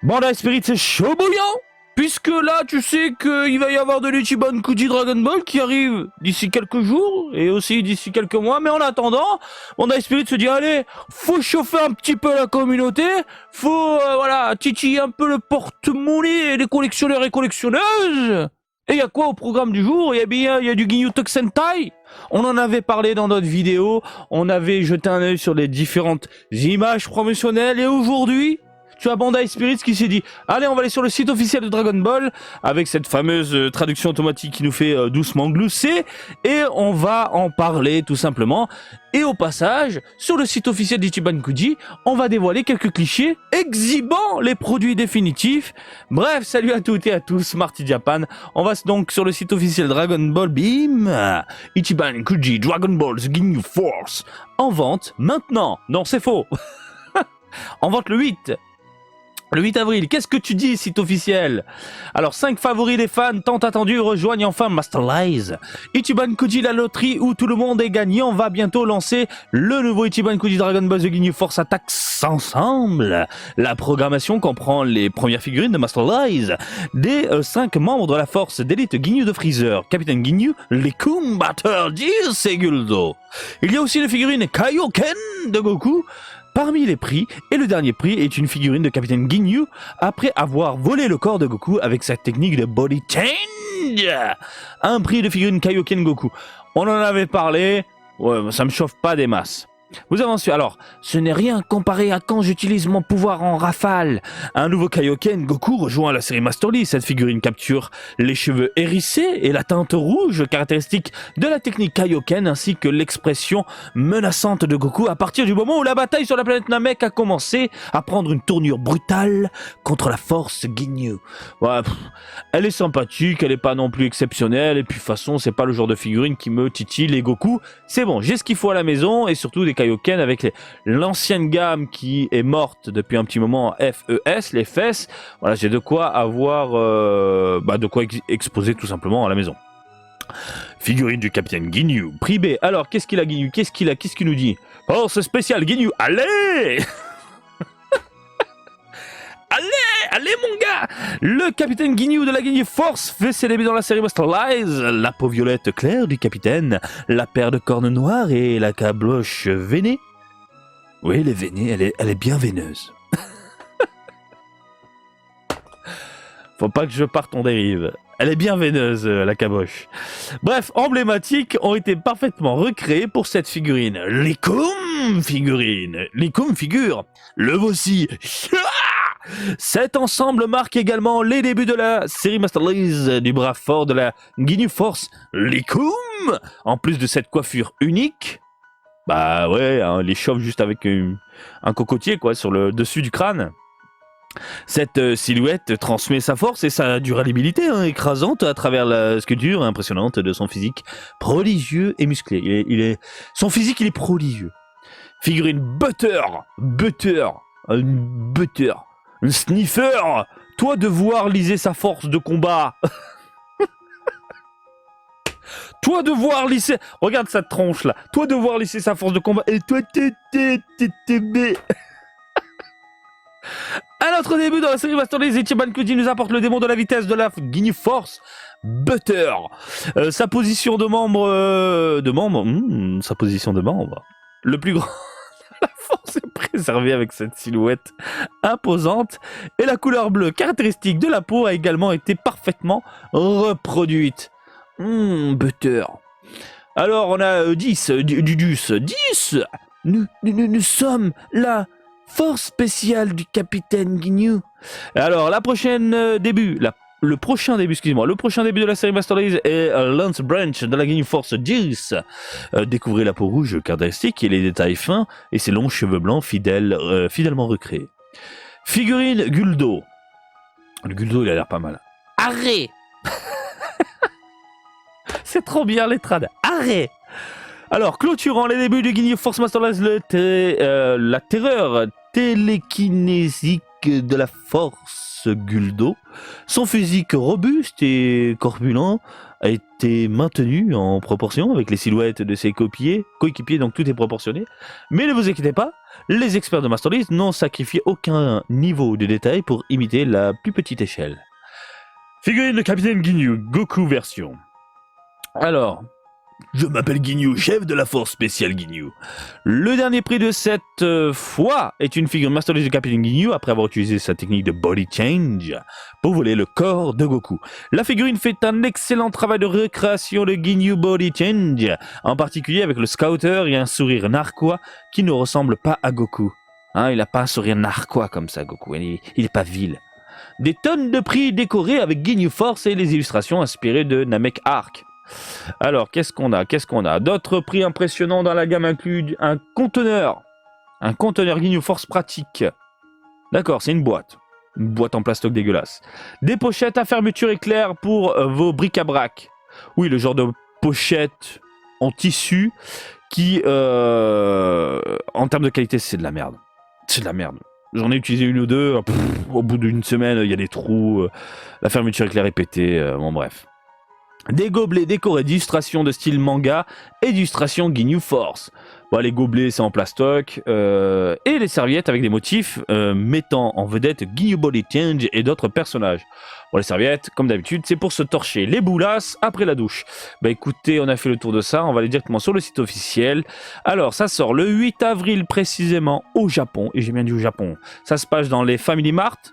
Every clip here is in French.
Bandai Spirit, c'est chaud bouillant, puisque là, tu sais qu'il va y avoir de l'Ichiban Kuji Dragon Ball qui arrive d'ici quelques jours et aussi d'ici quelques mois. Mais en attendant, Bandai Spirit se dit allez, faut chauffer un petit peu la communauté, faut voilà titiller un peu le porte-monnaie des collectionneurs et collectionneuses. Et il y a quoi au programme du jour? Il y a du Ginyu Tokusentai. On en avait parlé dans notre vidéo, on avait jeté un œil sur les différentes images promotionnelles et aujourd'hui, tu as Bandai Spirit qui s'est dit allez, on va aller sur le site officiel de Dragon Ball avec cette fameuse traduction automatique qui nous fait doucement glousser et on va en parler tout simplement. Et au passage, sur le site officiel d'Ichiban Kuji, on va dévoiler quelques clichés exhibant les produits définitifs. Bref, salut à toutes et à tous, Marty Japan. On va donc sur le site officiel Dragon Ball Beam, Ichiban Kuji Dragon Ball The Ginyu Force en vente maintenant. Non, c'est faux. En vente le 8. Le 8 avril, qu'est-ce que tu dis, site officiel? Alors, 5 favoris des fans tant attendus rejoignent enfin Master Lies. Ichiban Kuji, la loterie où tout le monde est gagnant, va bientôt lancer le nouveau Ichiban Kuji Dragon Ball The Ginyu Force Attack ensemble. La programmation comprend les premières figurines de Master Lies, des 5 membres de la force d'élite Ginyu de Freezer, Capitaine Ginyu, les combatteurs Gears et Guldo. Il y a aussi les figurines Kaioken de Goku. Parmi les prix, et le dernier prix est une figurine de Capitaine Ginyu après avoir volé le corps de Goku avec sa technique de body change. Un prix de figurine Kaioken Goku. On en avait parlé, ouais, ça me chauffe pas des masses. Vous avez su, alors, ce n'est rien comparé à quand j'utilise mon pouvoir en rafale. Un nouveau Kaioken Goku rejoint la série Master Lee. Cette figurine capture les cheveux hérissés et la teinte rouge, caractéristique de la technique Kaioken, ainsi que l'expression menaçante de Goku à partir du moment où la bataille sur la planète Namek a commencé à prendre une tournure brutale contre la force Ginyu. Ouais, elle est sympathique, elle est pas non plus exceptionnelle, et puis de toute façon, c'est pas le genre de figurine qui me titille. Les Goku, c'est bon, j'ai ce qu'il faut à la maison, et surtout des Kaioken avec l'ancienne gamme qui est morte depuis un petit moment, FES, les fesses. Voilà, j'ai de quoi avoir, de quoi exposer tout simplement à la maison. Figurine du Capitaine Ginyu, prix B. Alors, qu'est-ce qu'il a Ginyu? Qu'est-ce qu'il nous dit? Force spéciale Ginyu, allez! Allez mon gars! Le Capitaine Ginyu de la Ginyu Force fait ses débuts dans la série Master Lies. La peau violette claire du capitaine, la paire de cornes noires et la cabloche veinée. Oui, elle est veinée, elle est bien veineuse. Faut pas que je parte en dérive. Elle est bien veineuse, la caboche. Bref, emblématiques ont été parfaitement recréés pour cette figurine. L'Ikum figurine. L'Ikum figure. Le voici. Cet ensemble marque également les débuts de la série Master Lies du bras fort de la Ginyu Force, l'Ikum. En plus de cette coiffure unique, bah ouais, hein, les chauffe juste avec un cocotier quoi sur le dessus du crâne. Cette silhouette transmet sa force et sa durabilité écrasante à travers la sculpture impressionnante de son physique prodigieux et musclé. Son physique il est prodigieux. Figurine butter, un sniffer. Toi devoir liser sa force de combat. Toi devoir lisser. Regarde sa tronche là. Toi devoir lisser sa force de combat. Et toi t'es. À notre début dans la série Master Lies, Ichiban Kuji nous apporte le démon de la vitesse de la Ginyu Force, Butter. Sa position de membre. Sa position de membre. Le plus grand. La force est préservée avec cette silhouette imposante et la couleur bleue caractéristique de la peau a également été parfaitement reproduite. Butter. Alors on a 10. Nous sommes la force spéciale du capitaine Ginyu. Alors le prochain début de la série Master Lies est Lance Branch de la Ginyu Force 10. Découvrez la peau rouge caractéristique et les détails fins et ses longs cheveux blancs fidèlement recréés. Figurine Guldo. Le Guldo il a l'air pas mal. Arrête. C'est trop bien les trades. Arrête. Alors, clôturant les débuts du Ginyu Force Master Lies, la terreur télékinésique de la force Guldo. Son physique robuste et corpulent a été maintenu en proportion avec les silhouettes de ses coéquipiers, donc tout est proportionné. Mais ne vous inquiétez pas, les experts de Master List n'ont sacrifié aucun niveau de détail pour imiter la plus petite échelle. Figurine de Capitaine Ginyu, Goku version. Alors, je m'appelle Ginyu, chef de la force spéciale Ginyu. Le dernier prix de cette fois est une figure Master List de Capitaine Ginyu après avoir utilisé sa technique de body change pour voler le corps de Goku. La figurine fait un excellent travail de recréation de Ginyu body change, en particulier avec le scouter et un sourire narquois qui ne ressemble pas à Goku. Hein, il n'a pas un sourire narquois comme ça, Goku, il est pas vil. Des tonnes de prix décorés avec Ginyu Force et les illustrations inspirées de Namek Arc. Alors, qu'est-ce qu'on a d'autres prix impressionnants dans la gamme incluent un conteneur Ginyu Force pratique. D'accord, c'est une boîte en plastoc dégueulasse. Des pochettes à fermeture éclair pour vos bric-à-brac. Oui, le genre de pochette en tissu qui, en termes de qualité, c'est de la merde. C'est de la merde. J'en ai utilisé une ou deux, au bout d'une semaine, il y a des trous, la fermeture éclair est pétée, bon bref. Des gobelets décorés d'illustrations de style manga et d'illustrations Ginyu Force. Bon, les gobelets c'est en plastoc, et les serviettes avec des motifs mettant en vedette Ginyu Body Change et d'autres personnages. Bon, les serviettes, comme d'habitude, c'est pour se torcher les boulasses après la douche. Bah écoutez, on a fait le tour de ça, on va aller directement sur le site officiel. Alors, ça sort le 8 avril précisément au Japon, et j'ai bien dit au Japon. Ça se passe dans les Family Mart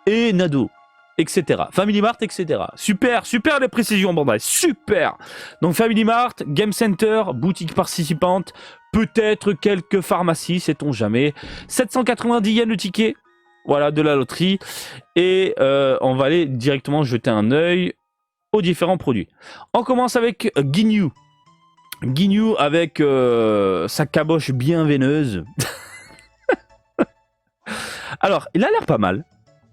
et Nado, etc. Family Mart, etc. Super les précisions, Bandai, super. Donc Family Mart, Game Center, boutique participante, peut-être quelques pharmacies, sait-on jamais. 790 yens le ticket, voilà, de la loterie. Et on va aller directement jeter un œil aux différents produits. On commence avec Ginyu. Ginyu avec sa caboche bien veineuse. Alors, il a l'air pas mal.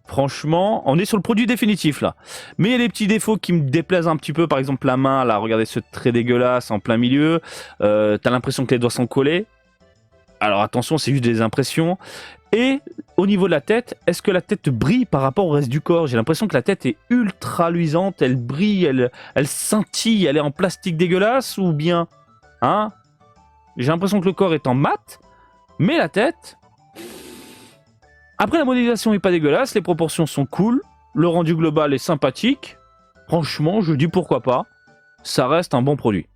Franchement, on est sur le produit définitif là. Mais il y a des petits défauts qui me déplaisent un petit peu. Par exemple, la main, là, regardez ce trait dégueulasse en plein milieu. T'as l'impression que les doigts sont collés. Alors attention, c'est juste des impressions. Et au niveau de la tête, est-ce que la tête brille par rapport au reste du corps? J'ai l'impression que la tête est ultra luisante, elle brille, elle scintille, elle est en plastique dégueulasse ou bien... Hein? J'ai l'impression que le corps est en mat, mais la tête... Après, la modélisation est pas dégueulasse, les proportions sont cool, le rendu global est sympathique. Franchement, je dis pourquoi pas. Ça reste un bon produit.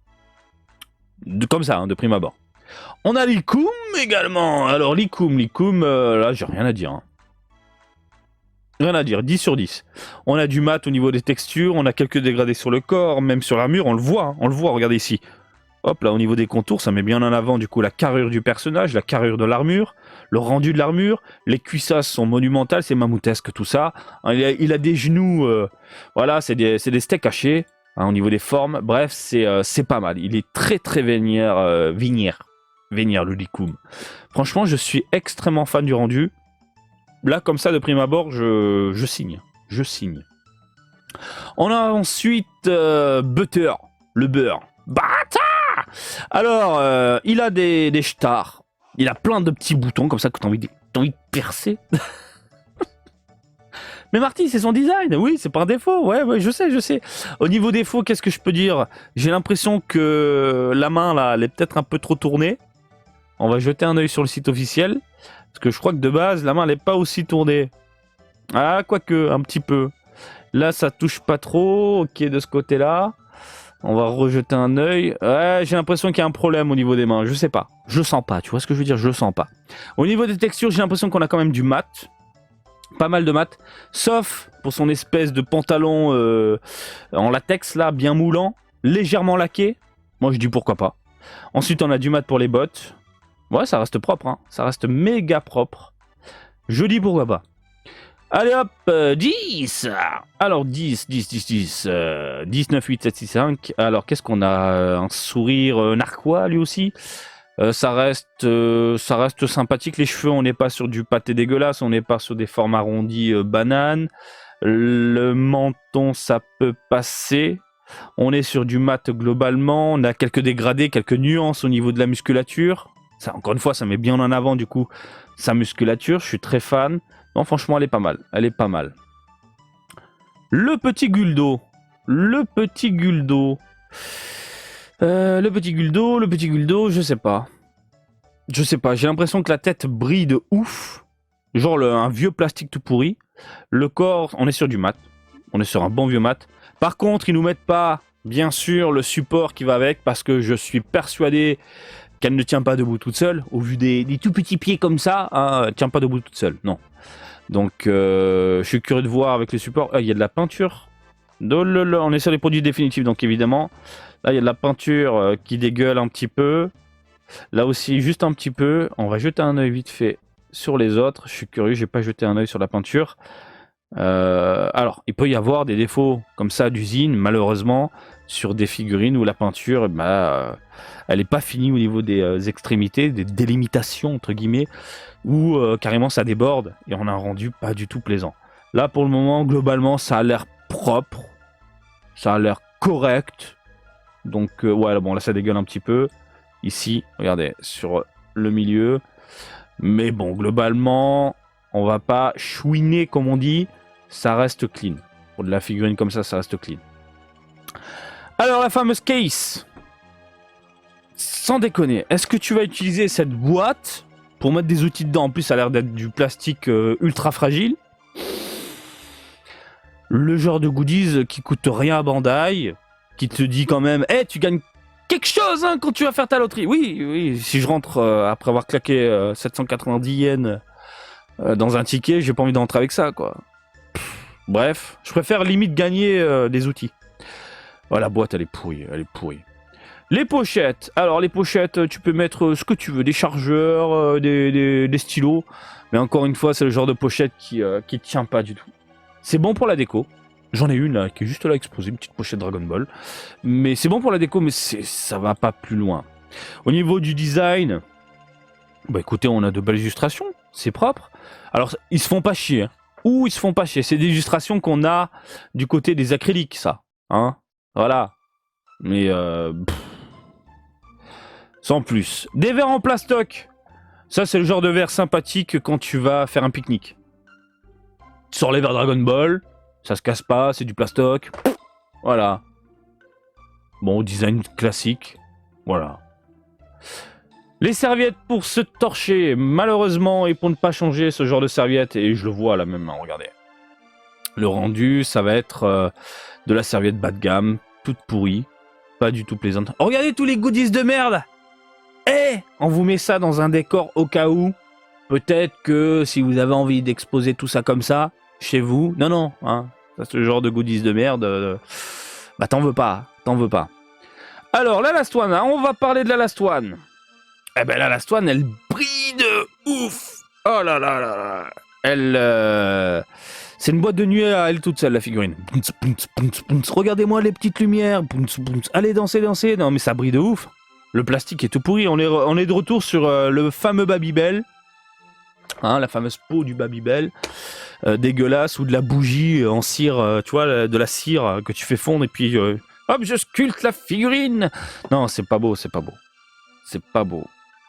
Comme ça, hein, de prime abord. On a l'Ikoum également. Alors, l'Ikoum, là, j'ai rien à dire. Hein. Rien à dire, 10 sur 10. On a du mat au niveau des textures, on a quelques dégradés sur le corps, même sur l'armure, on le voit, regardez ici. Hop, là, au niveau des contours, ça met bien en avant, du coup, la carrure du personnage, la carrure de l'armure, le rendu de l'armure. Les cuissasses sont monumentales, c'est mammouthesque, tout ça. Il a des genoux, voilà, c'est des steaks hachés, hein, au niveau des formes. Bref, c'est pas mal. Il est très Vénière, le Likoum. Franchement, je suis extrêmement fan du rendu. Là, comme ça, de prime abord, je signe. On a ensuite Butter, le beurre. Butter! Alors, il a des stars. Il a plein de petits boutons comme ça que t'as envie de percer. Mais Marty, c'est son design. Oui, c'est pas un défaut. Ouais, je sais. Au niveau défaut, qu'est-ce que je peux dire? J'ai l'impression que la main, là, elle est peut-être un peu trop tournée. On va jeter un œil sur le site officiel. Parce que je crois que de base, la main, elle n'est pas aussi tournée. Ah, quoique, un petit peu. Là, ça touche pas trop. Ok, de ce côté-là. On va rejeter un œil. Ouais, j'ai l'impression qu'il y a un problème au niveau des mains. Je sais pas. Je le sens pas. Tu vois ce que je veux dire? Je le sens pas. Au niveau des textures, j'ai l'impression qu'on a quand même du mat. Pas mal de mat. Sauf pour son espèce de pantalon en latex, là, bien moulant. Légèrement laqué. Moi, je dis pourquoi pas. Ensuite, on a du mat pour les bottes. Ouais, ça reste propre. Hein. Ça reste méga propre. Je dis pourquoi pas. Allez hop, 10. Alors 10, 9, 8, 7, 6, 5. Alors qu'est-ce qu'on a? Un sourire narquois lui aussi. Ça reste sympathique. Les cheveux, on n'est pas sur du pâté dégueulasse. On n'est pas sur des formes arrondies bananes. Le menton, ça peut passer. On est sur du mat globalement. On a quelques dégradés, quelques nuances au niveau de la musculature. Ça, encore une fois, ça met bien en avant du coup sa musculature. Je suis très fan. Non, franchement, elle est pas mal. Le petit Guldo. Le petit Guldo. Le petit Guldo, je sais pas. Je sais pas, j'ai l'impression que la tête brille de ouf. Genre un vieux plastique tout pourri. Le corps, on est sur du mat. On est sur un bon vieux mat. Par contre, ils nous mettent pas, bien sûr, le support qui va avec, parce que je suis persuadé qu'elle ne tient pas debout toute seule. Au vu des tout petits pieds comme ça, hein, elle tient pas debout toute seule, non. Donc, je suis curieux de voir avec les supports. Il y a de la peinture. On est sur les produits définitifs, donc évidemment. Là, il y a de la peinture qui dégueule un petit peu. Là aussi, juste un petit peu. On va jeter un œil vite fait sur les autres. Je suis curieux, j'ai pas jeté un œil sur la peinture. Alors, il peut y avoir des défauts comme ça d'usine, malheureusement, sur des figurines où la peinture, elle n'est pas finie au niveau des extrémités, des délimitations, entre guillemets, où carrément ça déborde et on a un rendu pas du tout plaisant. Là, pour le moment, globalement, ça a l'air propre, ça a l'air correct. Donc, ouais, bon, là, ça dégueule un petit peu. Ici, regardez, sur le milieu. Mais bon, globalement, on va pas chouiner, comme on dit. Ça reste clean. Pour de la figurine comme ça reste clean. Alors, la fameuse case. Sans déconner, est-ce que tu vas utiliser cette boîte pour mettre des outils dedans? En plus, ça a l'air d'être du plastique ultra fragile. Le genre de goodies qui coûte rien à Bandai, qui te dit quand même, hey, tu gagnes quelque chose hein, quand tu vas faire ta loterie. Oui, si je rentre après avoir claqué 790 yens dans un ticket, j'ai pas envie d'entrer avec ça, quoi. Bref, je préfère limite gagner des outils. Oh, la boîte, elle est pourrie, Les pochettes. Alors, les pochettes, tu peux mettre ce que tu veux, des chargeurs, des stylos. Mais encore une fois, c'est le genre de pochette qui tient pas du tout. C'est bon pour la déco. J'en ai une là, qui est juste là exposée, une petite pochette Dragon Ball. Mais c'est bon pour la déco, mais ça va pas plus loin. Au niveau du design, bah écoutez, on a de belles illustrations, c'est propre. Alors, ils se font pas chier. Hein. Ils se font pas chier. C'est des illustrations qu'on a du côté des acryliques, ça. Hein, voilà. Mais sans plus. Des verres en plastoc. Ça, c'est le genre de verre sympathique quand tu vas faire un pique-nique. Tu sors les verres Dragon Ball. Ça se casse pas, c'est du plastoc. Voilà. Bon, design classique. Voilà. Les serviettes pour se torcher, malheureusement, et pour ne pas changer ce genre de serviette, et je le vois là même, hein, regardez. Le rendu, ça va être de la serviette bas de gamme, toute pourrie, pas du tout plaisante. Oh, regardez tous les goodies de merde. On vous met ça dans un décor au cas où. Peut-être que si vous avez envie d'exposer tout ça comme ça, chez vous, non, hein, ça c'est le genre de goodies de merde, bah t'en veux pas. Alors, la Last One, hein, on va parler de la Last One. Eh ben la Last One, elle brille de ouf. Oh là là là. Elle, c'est une boîte de nuit à elle toute seule, la figurine. Regardez-moi les petites lumières. Allez, dansez. Non, mais ça brille de ouf. Le plastique est tout pourri. On est de retour sur le fameux Babybel. Hein, la fameuse peau du Babybel. Dégueulasse, ou de la bougie en cire, tu vois, de la cire que tu fais fondre et puis hop, je sculpte la figurine. Non, c'est pas beau.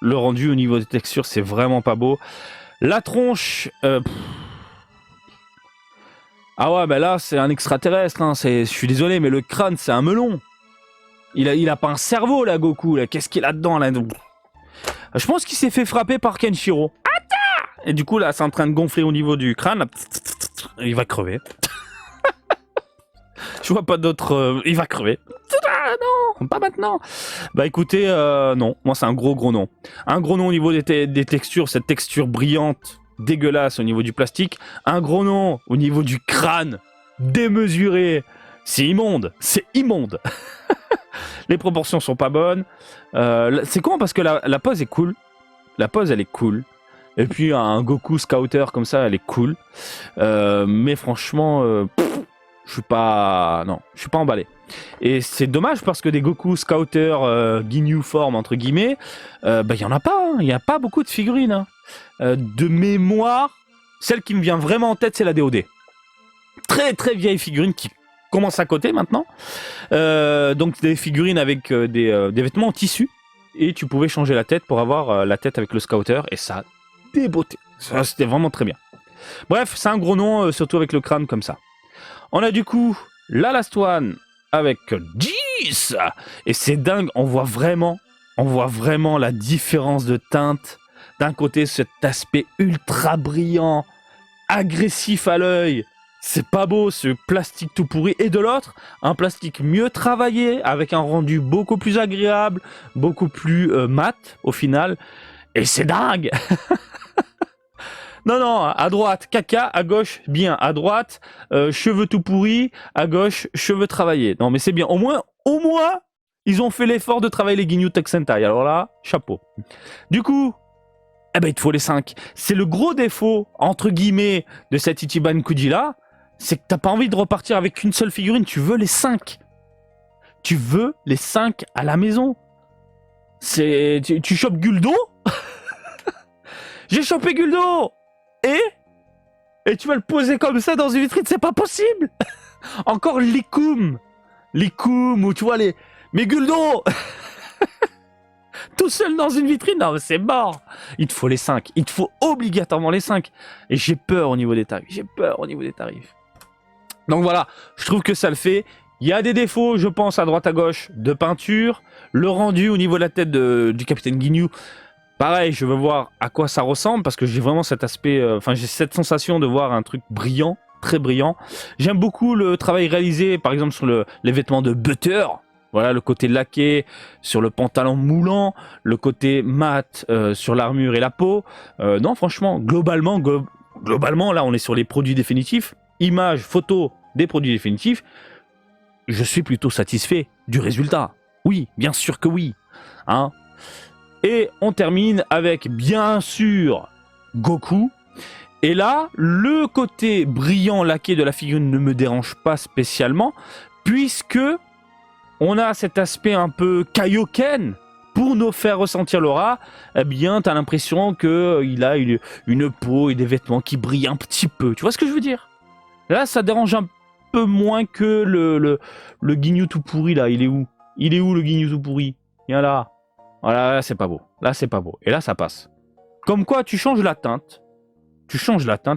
Le rendu au niveau des textures, c'est vraiment pas beau. La tronche, ah ouais, bah là, c'est un extraterrestre. Hein. Je suis désolé, mais le crâne, c'est un melon. Il a pas un cerveau, là, Goku. Là. Qu'est-ce qu'il a dedans, là? Je pense qu'il s'est fait frapper par Kenshiro. Et du coup, là, c'est en train de gonfler au niveau du crâne. Là. Il va crever. Je vois pas d'autre... il va crever. Non, pas maintenant. Bah écoutez, non. Moi, c'est un gros non. Un gros non au niveau des textures. Cette texture brillante, dégueulasse au niveau du plastique. Un gros non au niveau du crâne. Démesuré. C'est immonde. Les proportions sont pas bonnes. C'est con parce que la pose est cool. La pose, elle est cool. Et puis un Goku Scouter comme ça, elle est cool. Mais franchement, je suis pas emballé. Et c'est dommage parce que des Goku Scouter Ginyu Form entre guillemets, il y en a pas. Hein. Il y a pas beaucoup de figurines. Hein. De mémoire, celle qui me vient vraiment en tête, c'est la DOD. Très très vieille figurine qui commence à côté maintenant. Donc des figurines avec des vêtements en tissu. Et tu pouvais changer la tête pour avoir la tête avec le Scouter. Et ça débeauté. Ça, c'était vraiment très bien. Bref, c'est un gros nom, surtout avec le crâne comme ça. On a du coup la Last One avec 10. Et c'est dingue, on voit vraiment la différence de teinte. D'un côté, cet aspect ultra brillant, agressif à l'œil. C'est pas beau, ce plastique tout pourri. Et de l'autre, un plastique mieux travaillé, avec un rendu beaucoup plus agréable, beaucoup plus mat au final. Et c'est dingue. Non, à droite, caca, à gauche, bien. À droite, cheveux tout pourris, à gauche, cheveux travaillés. Non, mais c'est bien. Au moins, ils ont fait l'effort de travailler les Ginyu Tech Sentai. Alors là, chapeau. Du coup, eh ben, il te faut les 5. C'est le gros défaut, entre guillemets, de cette Ichiban Kuji là, c'est que t'as pas envie de repartir avec une seule figurine, tu veux les 5. Tu veux les 5 à la maison. Tu chopes Guldo. J'ai chopé Guldo. Et tu vas le poser comme ça dans une vitrine, c'est pas possible. Encore Likum, ou tu vois mais Guldo. Tout seul dans une vitrine, non mais c'est mort. Il te faut les 5, il te faut obligatoirement les 5. Et j'ai peur au niveau des tarifs, Donc voilà, je trouve que ça le fait. Il y a des défauts, je pense, à droite à gauche de peinture. Le rendu au niveau de la tête du Capitaine Ginyu, pareil, je veux voir à quoi ça ressemble, parce que j'ai vraiment cet aspect, j'ai cette sensation de voir un truc brillant, très brillant. J'aime beaucoup le travail réalisé, par exemple, sur les vêtements de Butter. Voilà, le côté laqué sur le pantalon moulant, le côté mat sur l'armure et la peau. Non, franchement, globalement, là, on est sur les produits définitifs. Images, photos des produits définitifs. Je suis plutôt satisfait du résultat. Oui, bien sûr que oui. Hein. Et on termine avec, bien sûr, Goku. Et là, le côté brillant laqué de la figurine ne me dérange pas spécialement, puisque on a cet aspect un peu Kaioken. Pour nous faire ressentir l'aura, eh bien, t'as l'impression qu'il a une peau et des vêtements qui brillent un petit peu. Tu vois ce que je veux dire? Là, ça dérange un peu moins que le Ginyu tout pourri, là. Il est où le Ginyu tout pourri? Viens là. Voilà, là, c'est pas beau. Et là, ça passe. Comme quoi, tu changes la teinte.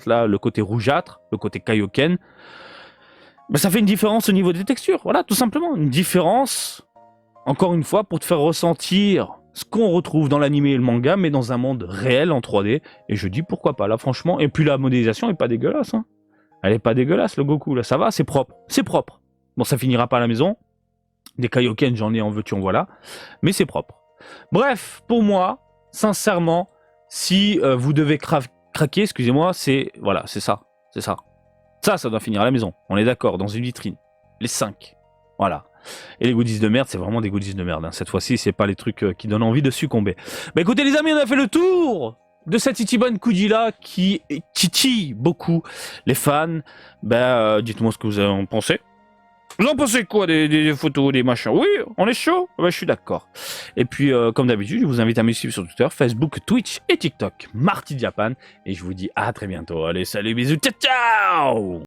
Là, le côté rougeâtre, le côté Kaioken. Ben, ça fait une différence au niveau des textures. Voilà, tout simplement. Une différence, encore une fois, pour te faire ressentir ce qu'on retrouve dans l'anime et le manga, mais dans un monde réel en 3D. Et je dis pourquoi pas, là, franchement. Et puis la modélisation est pas dégueulasse. Hein. Elle est pas dégueulasse, le Goku, là. Ça va, c'est propre. Bon, ça finira pas à la maison. Des Kaioken, j'en ai en veux-tu, en voilà. Mais c'est propre. Bref, pour moi, sincèrement, si vous devez craquer, excusez-moi, c'est ça. Ça doit finir à la maison. On est d'accord, dans une vitrine. Les 5. Voilà. Et les goodies de merde, c'est vraiment des goodies de merde. Hein. Cette fois-ci, c'est pas les trucs qui donnent envie de succomber. Bah écoutez les amis, on a fait le tour de cette Ichiban Kuji là qui titille beaucoup les fans. Dites-moi ce que vous en pensez. Vous en pensez quoi des photos, des machins? Oui, on est chaud? Je suis d'accord. Et puis, comme d'habitude, je vous invite à me suivre sur Twitter, Facebook, Twitch et TikTok, Marty Japan. Et je vous dis à très bientôt. Allez, salut, bisous, ciao, ciao!